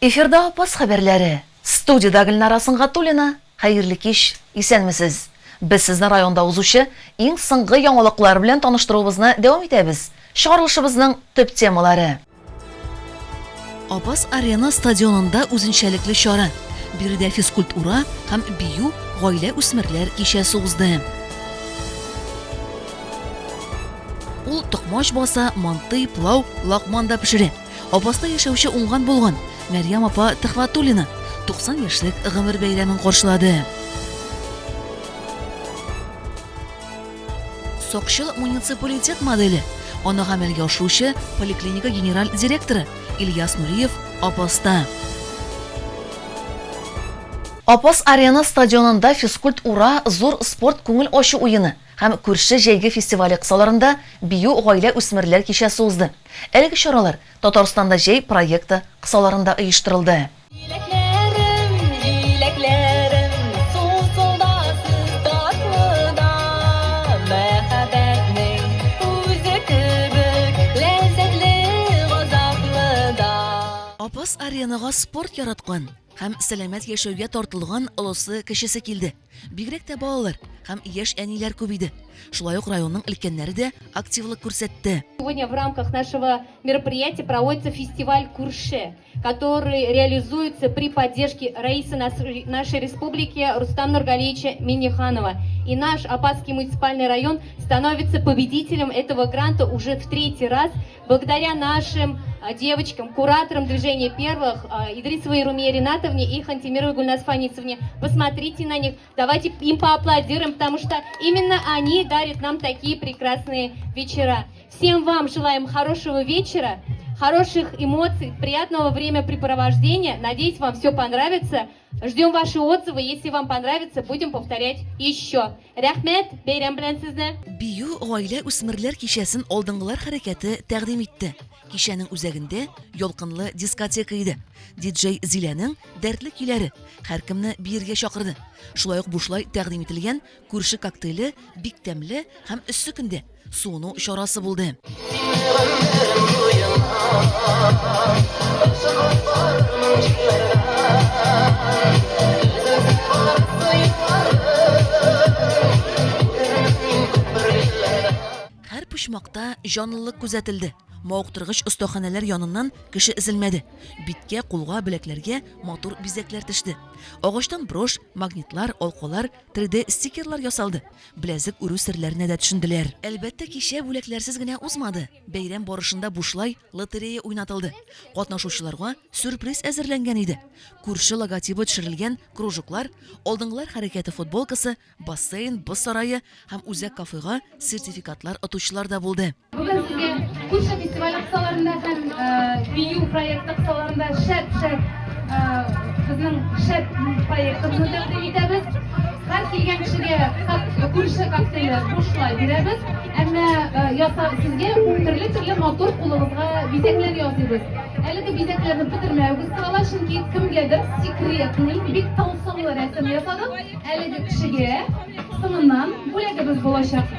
Эфирда Апас хәбәрләре. Студияда Гөлнара Сыңгатуллина. Хәерле кич, исәнмесез? Без сезне районда узучы иң соңгы яңалыклар белән таныштыруыбызны дәвам итәбез. Чыгарылышыбызның төп темалары. Апас арена стадионында үзенчәлекле чара. Биредә физкультура һәм бию, гаилә үсмерләр кичәсе узды. Ул токмач баса, манты, пылау, лакманда пешерә. Апаста яшәүче уңган булган Мәрьям апа Төхвәтуллина 90 яшьлек гомер бәйрәмен каршылады. Сокчыл муниципалитет моделе аны гамәлгә ашыручы поликлиника генераль директоры Ильяс Нуриев Апаста. Апас арена стадионында физкультура зур спорт күңел ачу уены һәм күрше җәйге фестивале кысаларында бию гаилә үсмерләр кичәсе узды. Әлеге чаралар Татарстанда җәй проекты кысаларында оештырылды. Апас аренага спорт яраткан һәм сәламәт яшәүгә тартылган олысы кешесе килде. Бигрәк тә балалар һәм яшь әниләр күбиде. Шулай ук районның өлкәннәре дә активлык күрсәтте. Сегодня в рамках нашего мероприятия проводится фестиваль Курше, который реализуется при поддержке Раисы нашей республики Рустама Нургалиевича Минниханова. И наш Апасский муниципальный район становится победителем этого гранта уже в 3-й раз благодаря нашим девочкам, кураторам движения первых, Идрисовой Руме Ринатовне и Хантимировой Гульнас Фаницевне. Посмотрите на них, давайте им поаплодируем, потому что именно они дарят нам такие прекрасные вечера. Всем вам желаем хорошего вечера, хороших эмоций, приятного времяпрепровождения. Надеюсь, вам все понравится. Ждем ваши отзывы. Если вам понравится, будем повторять еще. Рәхмәт, бәйрәм белән сезне. Бию гаилә үсмерләр кичәсен алдынгылар хәрәкәте тәкъдим итте. Кичәнең үзәгендә ялкынлы дискотека иде. Диджей Зиләнең дәртле көйләре һәркемне биергә чакырды. Шулай ук бушлай тәкъдим ителгән күрше коктейле бик тәмле һәм эссе көндә суыну чарасы булды. Һәр почмакта җанлылык күзәтелде. Мауктыргыч остаханәләр яныннан кеше эзелмәде. Биткә, кулга, беләкләргә матур бизәкләр төште. Агачтан брош, магнитлар, алкалар, 3D стикерлар ясалды. Беләзек үрү серләренә дә төшенделәр. Әлбәттә, кичә бүләкләрсез генә узмады. Бәйрәм барышында бушлай лотерея уйнатылды. Катнашучыларга сюрприз әзерләнгән иде. Күрше логотипы төшерелгән кружоклар, алдынгылар хәрәкәте футболкасы, бассейн, боз сарае һәм үзәк кафега сертификатлар отучылар да булды. Бүген сезгә Күрше фестивале кысаларында һәм бию проекты кысаларында шәп безнең шәп проектыбызны тәкъдим итәбез. Һәр килгән кешегә күрше коктейле бушлай бирәбез. Әмма сезгә төрле матур кулыгызга бизәкләр ясыйбыз. Әлеге бизәкләрне бетермәүгез кала, чөнки кемгәдер секретный бик тылсымлы рәсем ясадык. Әлеге кешегә соңыннан бүләгебез булачак.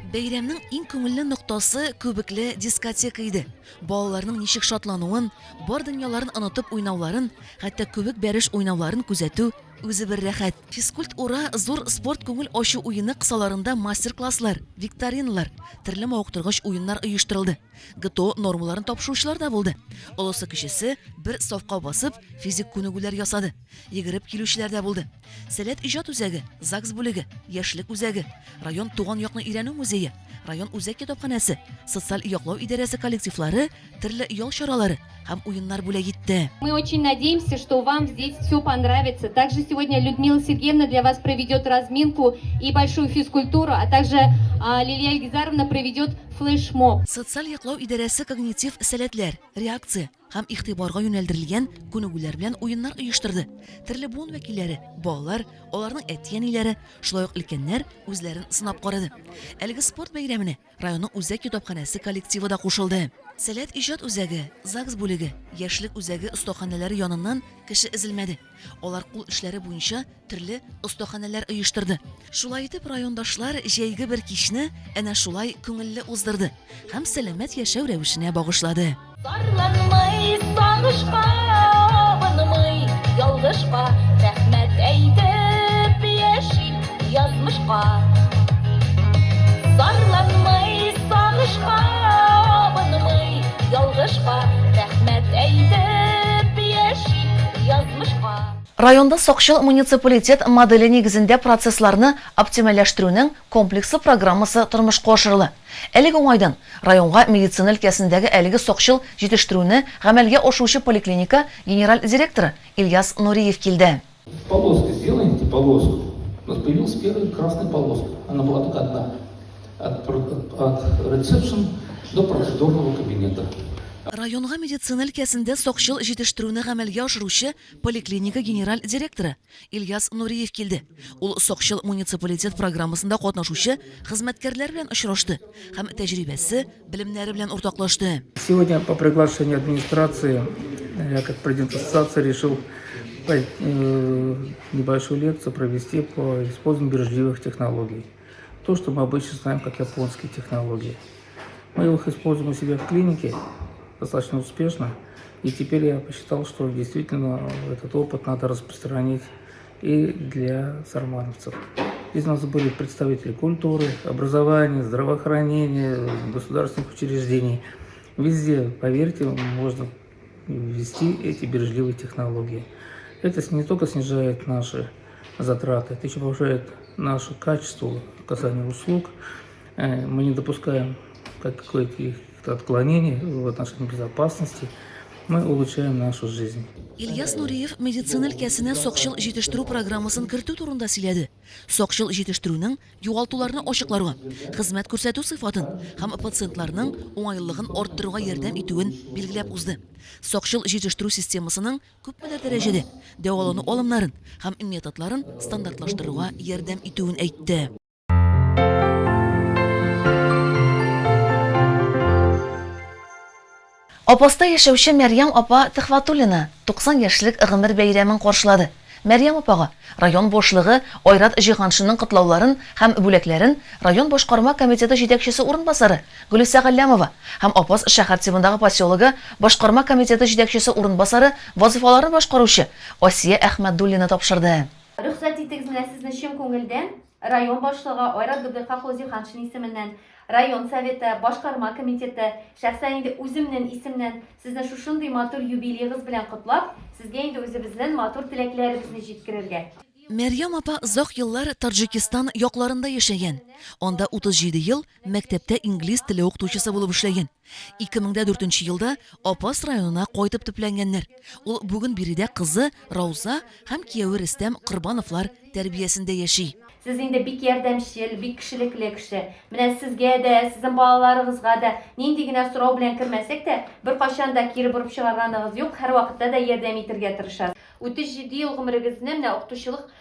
Бәйрәмнең иң күңелле ноктасы күбекле дискотека иде. Балаларның ничек шатлануын, бар дөньяларын онытып уйнауларын, хәтта күбек бәреш уйнауларын күзәтү үзе бер рәхәт. Физкультура зур спорт күңел ачу уены кысаларында мастер-класслар, викториналар, төрле мауктыргыч уеннар оештырылды. ГТО нормаларын тапшыручылар да булды. Олысы кешесе бер сафка басып физик күнегүләр ясады. Йөгереп килүчеләр дә булды. Сәләт иҗат үзәге, ЗАГС бүлеге, яшьлек үзәге, район туган якны өйрәнү музее, район үзәк китапханәсе, социаль яклау идарәсе коллективлары, төрле ял чаралары һәм уеннар бүләк итте. Мы очень надеемся, что вам здесь все понравится. Также сегодня Людмила Сергеевна для вас проведет разминку и большую физкультуру, а также Лилия Ильгизаровна проведет флешмоб. Социаль яклау идарәсе когнитив сәләтләр, реакция һәм игътибарга юнәлдерелгән күнегүләр белән уеннар оештырды. Төрле буын вәкилләре, балалар, аларның әти-әниләре, шулай ук өлкәннәр үзләрен сынап карады. Әлеге спорт бәйрәменә районның үзәк китапханәсе коллективы да кушылды. Сәләт иҗат үзәге, ЗАГС бүлеге, яшьлек үзәге остаханәләре яныннан кеше эзелмәде. Алар кул эшләре буенча төрле остаханәләр оештырды. Шулай итеп райондашлар җәйге бер кичне әнә шулай күңелле уздырды һәм сәламәт яшәү рәвешенә багышлады. Зарланмай сагышка, абынмый ялгышка, рәхмәт әйтеп яши язмышка. Зарланмай сагышка, абынмый ялгышка, рәхмәт әйтеп яши язмышка. Районда Сокчыл муниципалитет модели нигезендә процессларны оптимальләштерүнең комплекслы программасы тормышка ашырылды. Әлеге уңайдан районга медицина өлкәсендәге әлеге Сокчыл җитештерүне гамәлгә ашыручы поликлиника генераль директоры Ильяс Нуриев килде. Полоски сделайте, полоску. У нас появилась первая красная полоска. Она была только одна. От ресепшн до процедурного кабинета. Районга медицина өлкәсендә Сокчыл җитештерүне гамәлгә ашыручы поликлиника генераль директоры Ильяс Нуриев килде. Ул Сокчыл муниципалитет программасында катнашучы хезмәткәрләр белән очрашты һәм тәҗрибәсе, белемнәре белән уртаклашты. Сегодня по приглашению администрации, я как президент ассоциации решил небольшую лекцию провести по использованию бережливых технологий. То, что мы обычно знаем как японские технологии. Мы их используем у себя в клинике достаточно успешно. И теперь я посчитал, что действительно этот опыт надо распространить и для сармановцев. Здесь у нас были представители культуры, образования, здравоохранения, государственных учреждений. Везде, поверьте, можно ввести эти бережливые технологии. Это не только снижает наши затраты, это еще повышает наше качество оказания услуг. Мы не допускаем каких-то отклонений в отношении безопасности. Мы улучшаем нашу жизнь. Ильяс Нуриев медицина өлкәсенә Сокчыл җитештерү программасын кертү турында сөйләде. Сокчыл җитештерүнең югалтуларны ачыкларга, хезмәт күрсәтү сыйфатын һәм пациентларның уңайлылыгын арттыруга ярдәм итүен билгеләп узды. Сокчыл җитештерү системасының күпмедер дәрәҗәдә дәвалану алымнарын һәм методларын стандартлаштыруга ярдәм итүен әйтте. Апаста яшәүче Мәрьям апа Төхвәтуллина 90 яшьлек гомер бәйрәмен каршылады. Мәрьям апага район башлыгы Айрат Җиһаншинның котлауларын һәм бүләкләрен район башкарма комитеты җитәкчесе урынбасары Гөлүсә Галлямова һәм Апас шәһәр тибындагы поселогы башкарма комитеты җитәкчесе урынбасары вазифаларын башкаручы Асия Әхмәдуллина тапшырды. Рөхсәт итегез менә сезне чын күңелдән район башлыгы Айрат Җиһаншин исеменнән, район советы, башкарма комитеты, шәхсән инде үземнең исемнән сезне шушындый матур юбилейгыз белән котлап, сезгә инде үзебезнең матур теләкләребезне җиткерергә. Мәрьям апа зак еллар Таджикистан якларында яшәгән. Анда 37 ел мәктәптә инглиз теле укытучысы булып эшләгән. 2004 елда Апас районына кайтып төпләнгәннәр. Ул бүген биредә кызы Рауза һәм кияве Рөстәм Корбановлар тәрбиясендә яши. Сез инде бик ярдәмчел, бик кешелекле кеше. Менә сезгә дә, сезнең балаларыгызга да нинди генә сорау белән кермәсәк тә, бер кашан да кире борып чыгарганыгыз юк, һәр вакытта да ярдәм итәргә тырышабыз. 37 ел гомерегезне менә укытучылык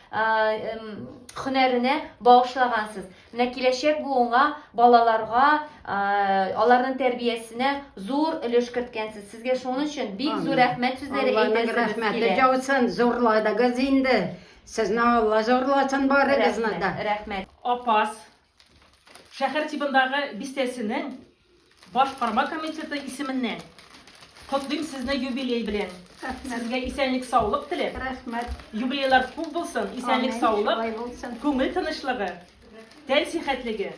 һөнәренә багышлагансыз. Менә киләчәк буынга, балаларга, аларның тәрбиясенә зур өлеш керткәнсез. Сезгә шуның өчен бик зур рәхмәт сүзләре әйтәсез. Зорладыгыз инде. Сезне Алла зорласын барыгызны да. Рәхмәт. Апас шәһәр тибындагы бистәсенең башкарма комитеты исеменнән котлыйм сезне юбилей белән. Сезгә исәнлек, саулык теләп. Рәхмәт. Юбилейлар күп булсын, исәнлек, саулык, күңел тынычлыгы, тән сихәтлеге.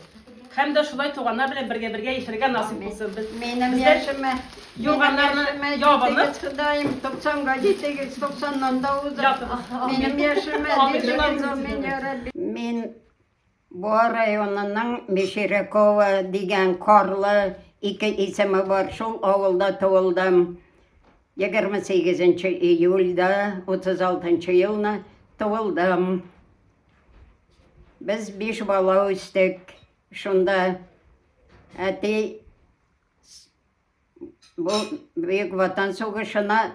Һәм дә шулай туганнар белән бергә яшәргә насыйп булсын. Минем яшемә Юганнарны ябынып, Ходаем 90-га җитегез, 90-нан да узып. Минем яшемә Мин бу районының Мешерекова дигән карлы 2 исеме бар. Шул авылда туылдым. 28 июльдә 36 елны туылдым. Без 5 бала үстек. Шунда әти бу Бөек Ватан сугышына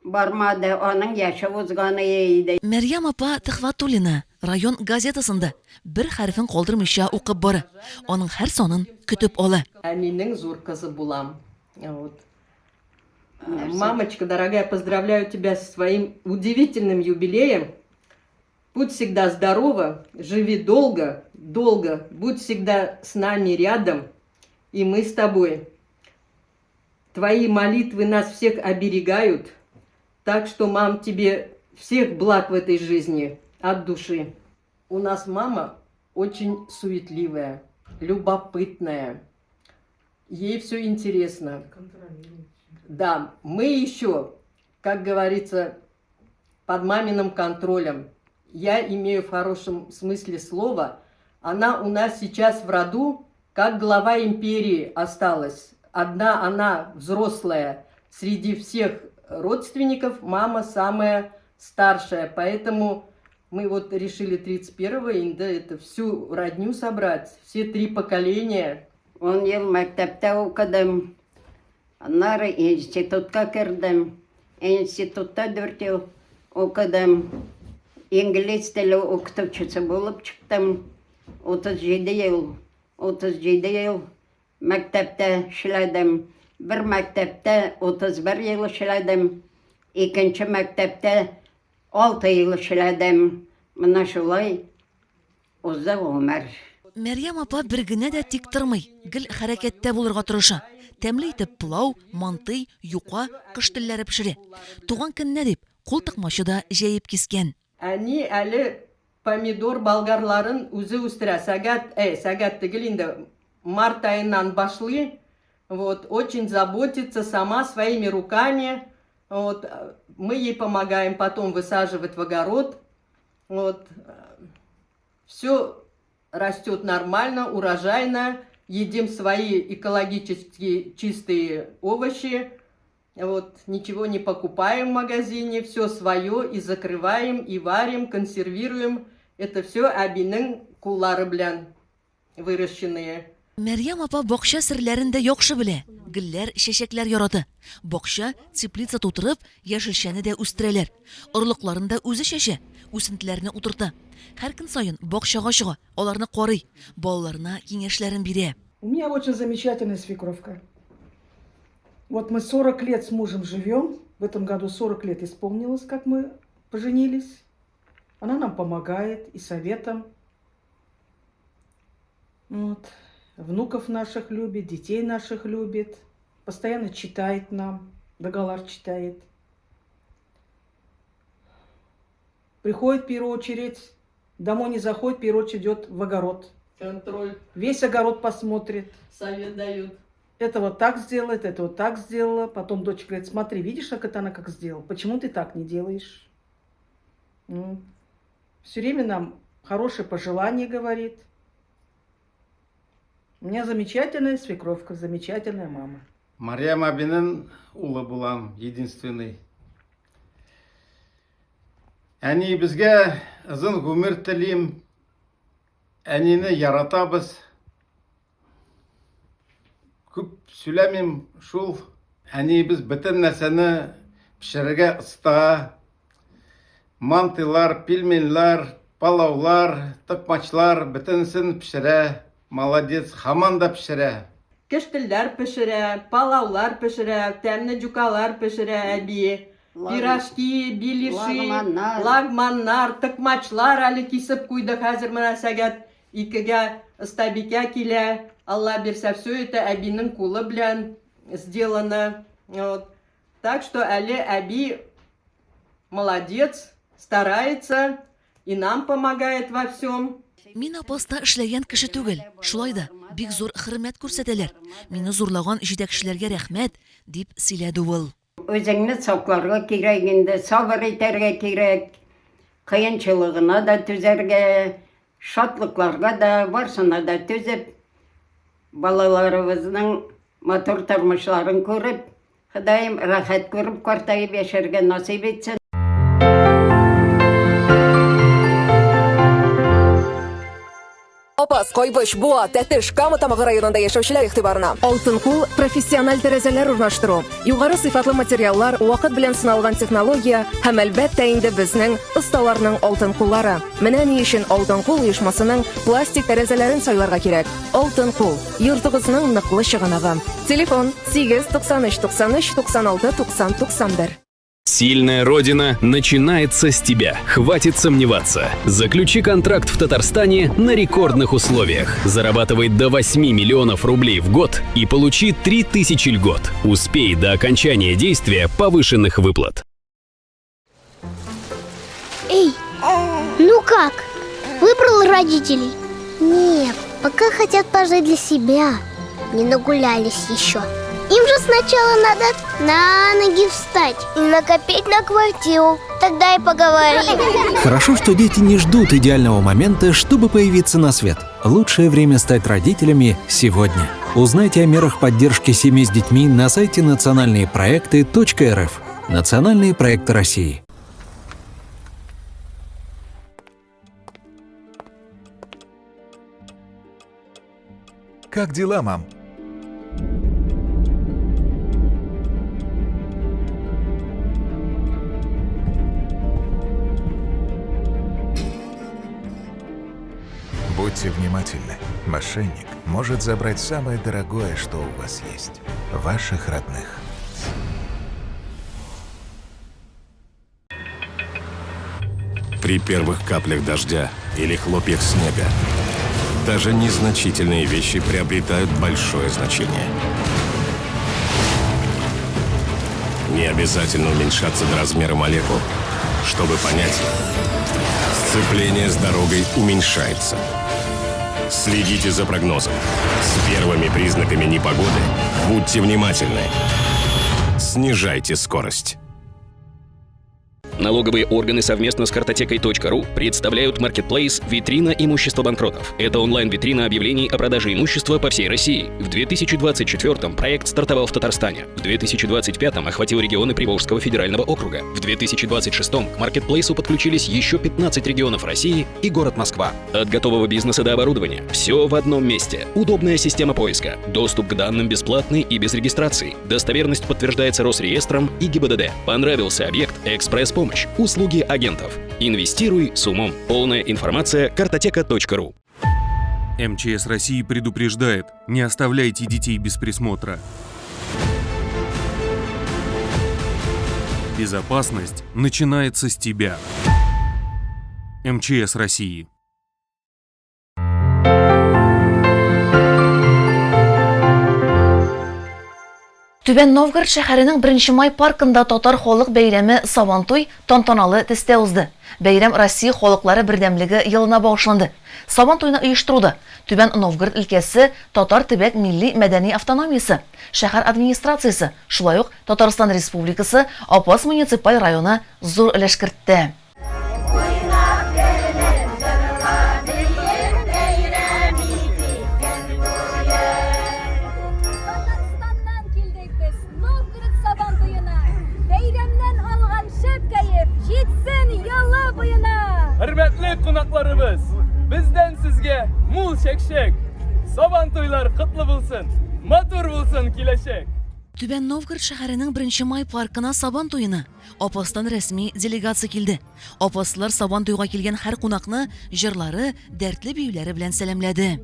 бармады, аның яшы узганы иде. Мәрьям апа Төхвәтуллина район газетасында бер хәрфен калдырмыйча укып бара. Аның һәр санын көтеп ала. Минең зур кызы булам. Вот. Мамочка, дорогая, поздравляю тебя с своим удивительным юбилеем. Будь всегда здорова, живи долго, будь всегда с нами рядом, и мы с тобой твои молитвы нас всех оберегают. Так что, мам, тебе всех благ в этой жизни от души. У нас мама очень суетливая, любопытная. Ей все интересно. Да, мы еще, как говорится, под маминым контролем. Я имею в хорошем смысле слова. Она у нас сейчас в роду, как глава империи осталась. Одна она взрослая. Среди всех родственников мама самая старшая. Поэтому мы вот решили 31-го это всю родню собрать. Все 3 поколения. 10 ел мәктәптә укыдым. Аннары институтка кердем. Институтта 4 ел укыдым. Инглиз теле укытучысы булып чыктым. 37 ел мәктәптә эшләдем. Бер мәктәптә 31 ел эшләдем. Икенче мәктәптә 6 ел эшләдем. Менә шулай узды гомер. Мәрьям апа бер генә дә тик тормый, гел хәрәкәттә булырга тырыша. Тәмле итеп пылау, мантый, юка, кыш телләре пешерә. Туган көннә дип, кул тыкмачы да җәеп кискән. Они әле помидор болгарларын үзе үстерә. Сәгать түгел инде март айынан башлый. Вот, очень заботится сама своими руками. Вот, мы ей помогаем потом высаживать в огород. Вот, все растет нормально, урожайно. Едим свои экологически чистые овощи. Вот, ничего не покупаем в магазине, все свое и закрываем, и варим, консервируем. Это все әбинең куллары белән выращенные. Мәрьям апа бакча серләрен дә яхшы белә. Гөлләр, чәчәкләр яраты. Бакча теплица тутырып, яшелчәне дә үстерәләр. Орлыкларын да үзе чәчә, үсентеләрне утырта. Һәр көн саен бакчага чыга, аларны карый, балаларына киңәшләрен бирә. У меня очень замечательная свекровка. Вот мы 40 лет с мужем живем. В этом году 40 лет исполнилось, как мы поженились. Она нам помогает и советом. Вот. Внуков наших любит, детей наших любит. Постоянно читает нам. Доголар читает. Приходит в первую очередь, домой не заходит, в первую очередь идет в огород. Контроль. Весь огород посмотрит. Совет дают. Это вот так сделает, это вот так сделала. Потом дочь говорит, смотри, видишь, как это она как сделала? Почему ты так не делаешь? Все время нам хорошее пожелание говорит. У меня замечательная свекровка, замечательная мама. Марьям абинен улы булам, единственный. Әни безгә озын гомер телим. Әнине яратабыз. Күп сөйләмим шул. Әни без бөтен нәрсәне пешерергә оста. Мантылар, пельменлар, палаулар, тыкмачлар бөтенсен пешерә. Молодец, хаман да пешерә. Кештелләр пешерә, палаулар пешерә, тәмле жукалар пешерә әби. Пирожки, билиши, лагманнар, тыкмачлар әле кисеп куйды. Хәзер менә сәгать 2-гә стабикә килә. Алла бирсә, все это әбинең кулы белән сделано. Вот. Так что әле әби молодец, старается и нам помогает во всем. Мин апаста эшләгән кеше түгел. Шулай да бик зур хөрмәт күрсәтәләр. Мине зурлаган җитәкчеләргә рәхмәт, дип сөйләде ул. Өзеңне сакларга кирәк инде, сабыр итәргә кирәк. Кыенчылыгына да түзәргә, шатлыкларга да, барсына да түзеп, балаларыбызның матур тормышларын күреп, Ходаем рәхәт күреп, картайып яшәргә насыйп итсен. Апас, Кайбыш, Буа, Тәтеш, Кама тамагы районында яшәүчеләр игътибарына. Алтын кул профессиональ тәрәзәләр урнаштыру, югары сыйфатлы материаллар, вакыт белән сыналган технология һәм әлбәттә инде безнең осталарның алтын куллары. Менә ни өчен Алтын кул оешмасының пластик тәрәзәләрен сайларга кирәк. Алтын кул, йортыгызның ныклы чыганагы. Телефон 893 93 96 90 91. Сильная Родина начинается с тебя. Хватит сомневаться. Заключи контракт в Татарстане на рекордных условиях. Зарабатывай до 8 миллионов рублей в год и получи 3000 льгот. Успей до окончания действия повышенных выплат. Эй, ну как? Выбрал родителей? Нет, пока хотят пожить для себя. Не нагулялись еще. Им же сначала надо на ноги встать и накопить на квартиру. Тогда и поговорим. Хорошо, что дети не ждут идеального момента, чтобы появиться на свет. Лучшее время стать родителями сегодня. Узнайте о мерах поддержки семей с детьми на сайте национальныепроекты.рф. Национальные проекты России. Как дела, мам? Будьте внимательны. Мошенник может забрать самое дорогое, что у вас есть – ваших родных. При первых каплях дождя или хлопьях снега даже незначительные вещи приобретают большое значение. Не обязательно уменьшаться до размера молекул, чтобы понять, сцепление с дорогой уменьшается. Следите за прогнозом. С первыми признаками непогоды будьте внимательны. Снижайте скорость. Налоговые органы совместно с картотекой.ру представляют маркетплейс «Витрина имущества банкротов». Это онлайн-витрина объявлений о продаже имущества по всей России. В 2024-м проект стартовал в Татарстане. В 2025-м охватил регионы Приволжского федерального округа. В 2026-м к маркетплейсу подключились еще 15 регионов России и город Москва. От готового бизнеса до оборудования. Все в одном месте. Удобная система поиска. Доступ к данным бесплатный и без регистрации. Достоверность подтверждается Росреестром и ГИБДД. Понравился объект? Экспресс-помощь. Услуги агентов. Инвестируй с умом. Полная информация картотека.ру. МЧС России предупреждает: не оставляйте детей без присмотра. Безопасность начинается с тебя. МЧС России. Түбән Новгород шәһәренең 1 май паркында татар халык бәйрәме Сабантуй тантаналы төстә узды. Бәйрәм Россия халыклары бердәмлеге елына багышланды. Сабантуйны оештыруда Түбән Новгород өлкәсе Татар төбәк милли мәдәни автономиясе, шәһәр администрациясе, шулай ук Татарстан Республикасы Апас муниципаль районы зур өлеш кертте. Hürmetli konaklarımız, bizden sizge mul şekşek, Sabantuylar kutlu bulsun, matur bulsun kileşek. Түбән Новгород шәһәренең 1 май паркына Сабантуйны Апастан рәсми делегация килде. Апаслар Сабантуйга килгән һәр кунакны җырлары, дәртле биюләре белән сәламләде.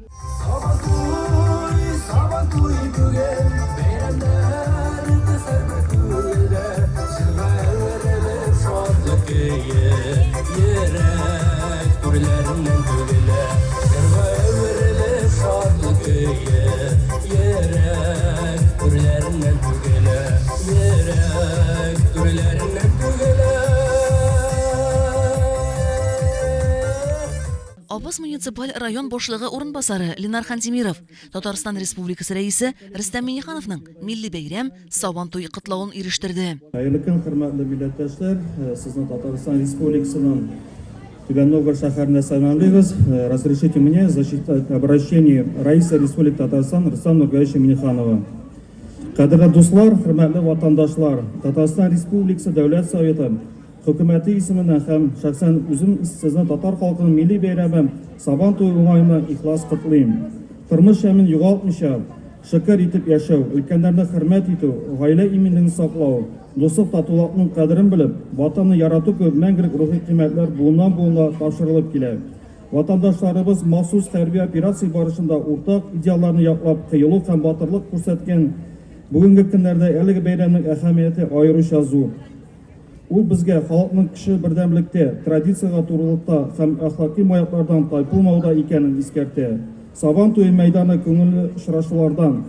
Апас муниципаль район башлыгы урынбасары Ленар Хантимиров, Татарстан Республикасы рәисе Рөстәм Миңнехановның милли бәйрәм Сабантуй котлавын ирештерде. Хәерле көн, хөрмәтле милләттәшләр, сезне Татарстан Республикасының Түбән Новгород шәһәрендә сәламлыйбыз. Разрешите мне зачитать обращение Раисы Республики Татарстан Рөстәм Нургалиевича Миңнеханова. Кадерле дуслар, хөрмәтле ватандашлар, Татарстан Республикасы Дәүләт Советы Хөкүмәте исеменнән һәм шәхсән үзем сезне татар халкының милли бәйрәме Сабантуй уңаена ихлас котлыйм. Тормыш шәмен югалтмыйча, шөкер итеп яшәү, өлкәннәрне хөрмәт итү, гаилә иминлеген саклау, дуслык татулыкның кадерен белеп, ватанны ярату кебек мәңгелек рухи кыйммәтләр буыннан-буынга тапшырылып килә. Ватандашларыбыз махсус хәрби операция барышында уртак идеалларны яклап, кыюлык һәм батырлык күрсәткән бүгенге көннәрдә әлеге бәйрәмнең әһәмияте аеруча зур. Ул безгә халыкның кеше бердәмлектә, традициягә турылыкта һәм әхлакый маяклардан тайпылмауда икәнен искәртә. Сабан туе мәйданы күңелле очрашулардан,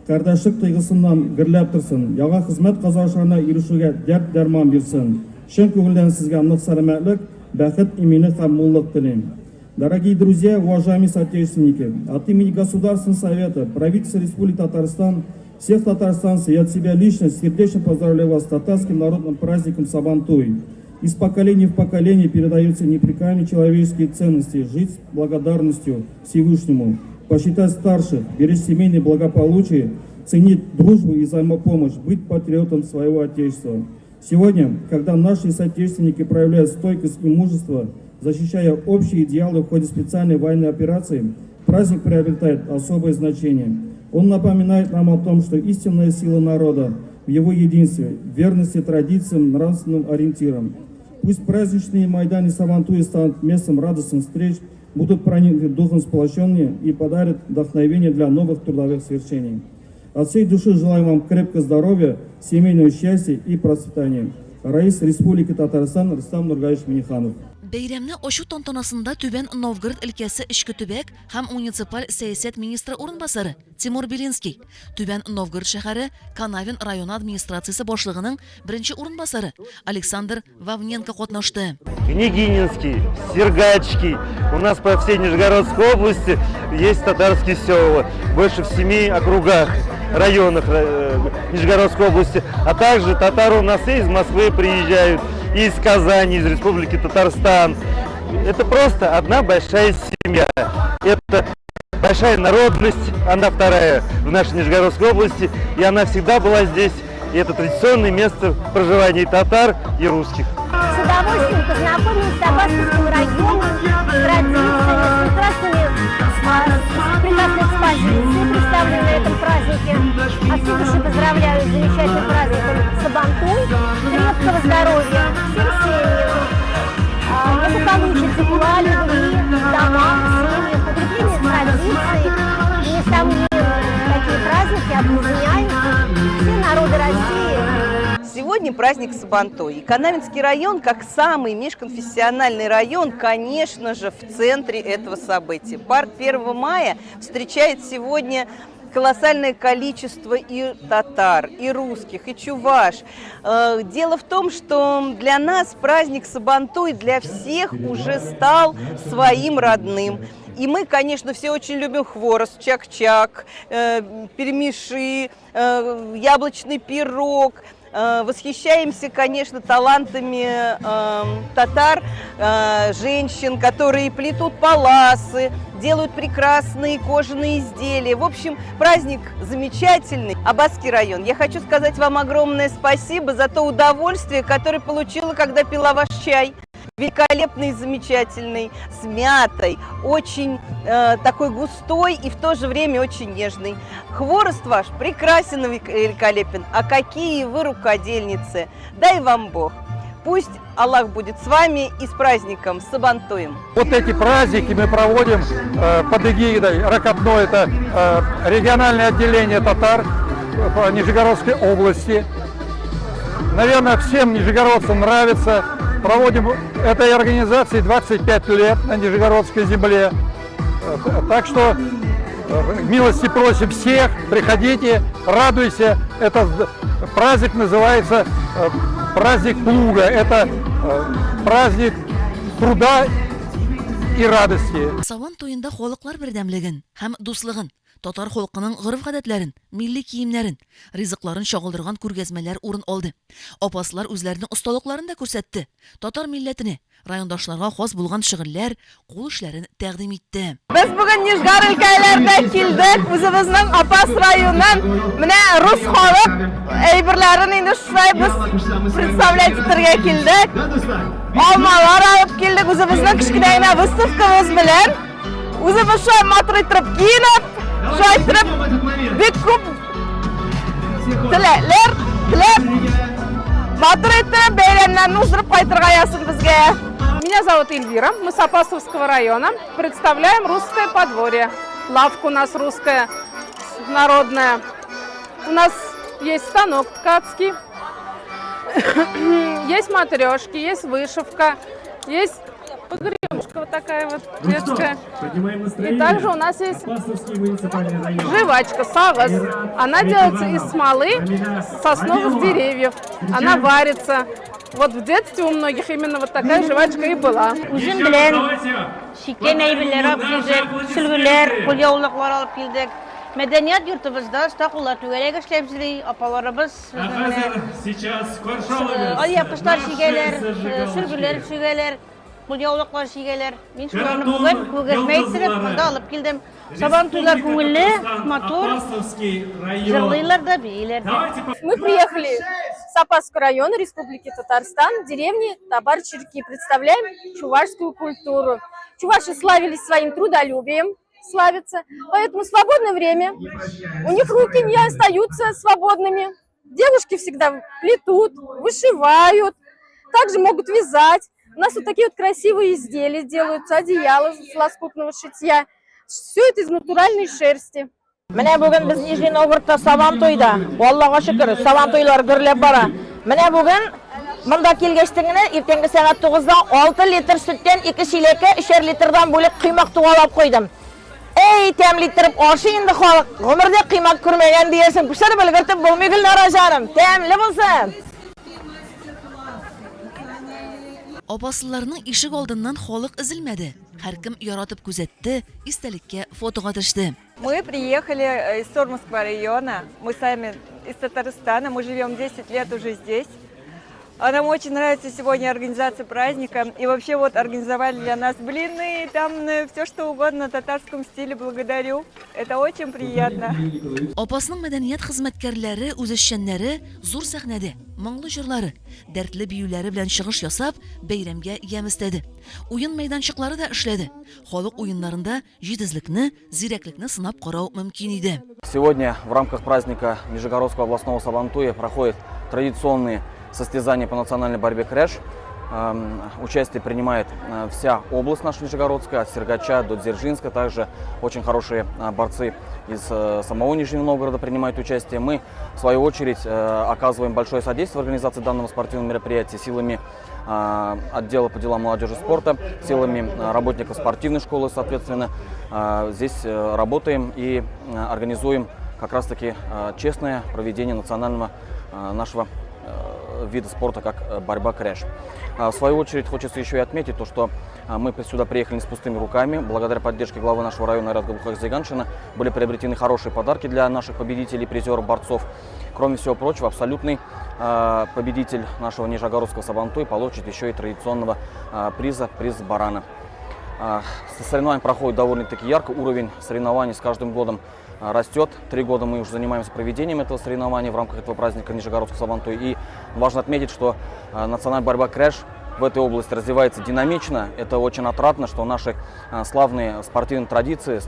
кардәшлек тойгысыннан гөрләп торсын, яңа хезмәт казанышларына ирешүгә дәрт-дәрман бирсен. Чын күңелдән сезгә нык сәламәтлек, бәхет, иминлек һәм муллык телим. Дорогие друзья, уважаемые соотечественники, от имени Государственного совета, правительства Республики Татарстан, всех татарстанцев и от себя лично сердечно поздравляю вас с татарским народным праздником Сабантуй. Из поколения в поколение передаются непрекаянные человеческие ценности, жить с благодарностью Всевышнему, почитать старших, беречь семейное благополучие, ценить дружбу и взаимопомощь, быть патриотом своего Отечества. Сегодня, когда наши соотечественники проявляют стойкость и мужество, защищая общие идеалы в ходе специальной военной операции, праздник приобретает особое значение. Он напоминает нам о том, что истинная сила народа в его единстве, верности традициям, нравственным ориентирам. Пусть праздничные Майданы Сабантуи станут местом радостных встреч, будут проникнуты духом сплочения и подарят вдохновение для новых трудовых свершений. От всей души желаю вам крепкого здоровья, семейного счастья и процветания. Раис Республики Татарстан Рустам Нургалиевич Миниханов. Бәйрәмне ачу тантанасында Түбән Новгород өлкәсе эчке төбәк һәм муниципаль сәясәт министры урынбасары Тимур Белинский, Түбән Новгород шәһәре Канавин районы администрациясе башлыгының беренче урынбасары Александр Вавненко катнашты. Княгининский, Сергачский. У нас по всей Нижегородской области есть татарские села, больше в 7 округах, районах Нижегородской области. А также татары у нас и из Москвы приезжают, и из Казани, из Республики Татарстан. Это просто одна большая семья. Это большая народность, она вторая в нашей Нижегородской области, и она всегда была здесь. И это традиционное место проживания татар и русских. С удовольствием познакомились с Табасковским районом, традициями, прекрасной экспозицией, представленной на этом празднике. От всей души поздравляю с замечательным праздником Сабантуй, крепкого здоровья всем семьям, благополучия, тепла, любви, домам, семьям, укрепления традиций. И, несомненно, такие праздники объединяют все народы России. Сегодня праздник Сабантуй. И Канавинский район, как самый межконфессиональный район, конечно же, в центре этого события. Парк 1 мая встречает сегодня колоссальное количество и татар, и русских, и чуваш. Дело в том, что для нас праздник Сабантуй для всех уже стал своим родным. И мы, конечно, все очень любим хворост, чак-чак, перемеши, яблочный пирог. Восхищаемся, конечно, талантами татар, женщин, которые плетут паласы, делают прекрасные кожаные изделия. В общем, праздник замечательный. Аббасский район. Я хочу сказать вам огромное спасибо за то удовольствие, которое получила, когда пила ваш чай. Великолепный, замечательный, с мятой, очень такой густой и в то же время очень нежный. Хворост ваш прекрасен и великолепен. А какие вы рукодельницы! Дай вам Бог! Пусть Аллах будет с вами и с праздником, с Сабантуем. Вот эти праздники мы проводим под эгидой Ракотной. Это региональное отделение татар по Нижегородской области. Наверное, всем нижегородцам нравится. Проводим этой организации 25 лет на Нижегородской земле. Так что милости просим всех, приходите, радуйся. Этот праздник называется праздник плуга. Это праздник труда и радости. Сабан туенда халыклар бердәмлеген һәм дуслыгын, татар халкының гырыф-гадәтләрен, милли киемнәрен, ризыкларын чагылдырган күргәзмәләр урын алды. Апаслар үзләренең осталыкларын да күрсәтте. Татар милләтенә, райондашларга хас булган шигырьләр, кул эшләрен тәкъдим итте. Без бүген Нижгар өлкәләрендә килдек, үзебезнең Апас районынан. Менә рус халык әйберләрен инде шулай без представлять итәргә килдек. Алмалар алып килдек, үзебезнең кичкенә генә выставкабыз белән. Үзебез шулай матур итеп киенеп, шулай итеп бик күп теләкләр теләп матур итеп бәйрәмнәрне уздырып кайтырга ясын безгә. Меня зовут Эльвира, мы с Апасовского района, представляем русское подворье. Лавка у нас русская, народная. У нас есть станок ткацкий, Есть матрешки, есть вышивка, есть погремушка вот такая вот детская. И также у нас есть жвачка, сагас. Она делается из смолы сосновых деревьев. Она варится. Вот в детстве у многих именно вот такая жвачка и была. Üzüm bilen, şike neybeleri alıp geldik, sülgüler, kulyavulluklar alıp geldik. Medeniyet yurtumuzda stakular tügerek işlemciliği, apalarımız, al yapışlar şigeler, sülgüler şigeler, kulyavuluklar şigeler. Ben şularını bugün kögesme ettirip, burada alıp geldim. Saban tuylar көңіллі, мотор, жырлайлар да, бейлер де. Мы приехали в Сапасский район Республики Татарстан, деревни Табар-Чирки. Представляем чувашскую культуру. Чуваши славились своим трудолюбием, славятся. Поэтому в свободное время у них руки не остаются свободными. Девушки всегда плетут, вышивают, также могут вязать. У нас вот такие вот красивые изделия делаются, одеяла с лоскутного шитья. Все это из натуральной шерсти. Менә бүген без Нижний Новгородта Сабан тойда. Аллага шөкер, Сабан тойлары гөрләп бара. Менә бүген монда килгәчтен генә иртәнге сәгать 9-да 6 литр сөттән 2 чилеккә 3 литрдан бүлек кыймак тугалап куйдым. Эй, тәмле итеп ашы инде халык. Гомердә кыймак күрмәгән диярсең. Пешереп өлгертеп булмый Гөлнара җаным. Тәмле булсын. Опасыларның ишек алдыннан халык изелмәде. Һәркем яратып күзәтте, истәлеккә фотога төште. Мы приехали из Сормовского района, мы сами из Татарстана, мы живем 10 лет уже здесь. Нам очень нравится сегодня организация праздника. И вообще вот организовали для нас блины, там все что угодно в татарском стиле. Благодарю. Это очень приятно. Опасның мәдәният хезмәткәрләре, үзешчәннәре зур сәхнәдә, моңлы җырлары, дәртле биюләре белән чыгыш ясап, бәйрәмгә яместәде. Уен мәйданчыклары да эшләде. Халык уеннарында җитезлекне, зирәклекне сынап карау мөмкин иде. Сегодня в рамках праздника Нижегородского областного Сабантуя проходят традиционные состязания по национальной борьбе крэш. Участие принимает вся область наша Нижегородская, от Сергача до Дзержинска. Также очень хорошие борцы из самого Нижнего Новгорода принимают участие. Мы, в свою очередь, оказываем большое содействие в организации данного спортивного мероприятия силами отдела по делам молодежи и спорта, силами работников спортивной школы, соответственно. Здесь работаем и организуем как раз-таки честное проведение национального нашего вида спорта, как борьба крэш. В свою очередь хочется еще и отметить то, что мы сюда приехали не с пустыми руками. Благодаря поддержке главы нашего района Айрата Глухахзиганшина были приобретены хорошие подарки для наших победителей, призеров, борцов. Кроме всего прочего, абсолютный победитель нашего Нижегородского Сабантуя получит еще и традиционного приза, приз барана. Соревнования проходят довольно-таки ярко, уровень соревнований с каждым годом растет. 3 года мы уже занимаемся проведением этого соревнования в рамках этого праздника Нижегородского Сабантуя. И важно отметить, что национальная борьба крэш в этой области развивается динамично. Это очень отрадно, что наши славные спортивные традиции,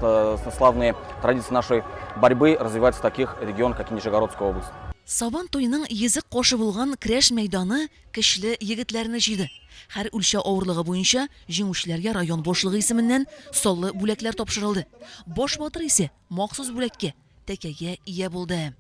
славные традиции нашей борьбы развиваются в таких регионах, как и Нижегородская область. Сабан туйның език кошы булган крэш мәйданы көчле егетләрне җыйды. Һәр үлчә авырлыгы буенча җиңүчеләргә район башлыгы исеменнән соллы бүләкләр тапшырылды. Баш батыр исә махсус бүләккә, тәкәгә ия булды.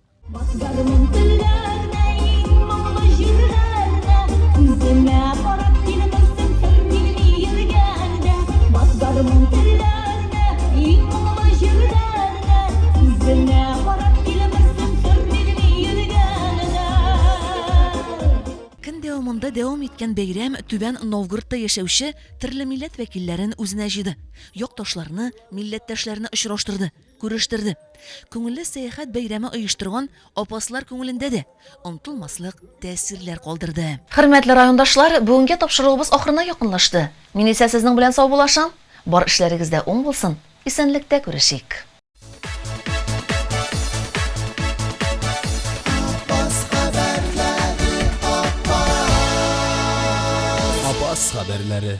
Дәвамында дәвам иткән бәйрәм Түбән Новгородта яшәүче төрле милләт вәкилләрен үзенә җыйды. Якташларны, милләттәшләрне очраштырды, күрештерде. Күңелле сәяхәт бәйрәме оештырган апаслар күңелендә дә онытылмаслык тәэсирләр калдырды. Хөрмәтле райондашлар, бүгенге тапшыруыбыз ахырына якынлашты. Мин исә сезнең белән сау булашам. Бар эшләрегездә уң булсын. Исәнлектә күрешик. Haberleri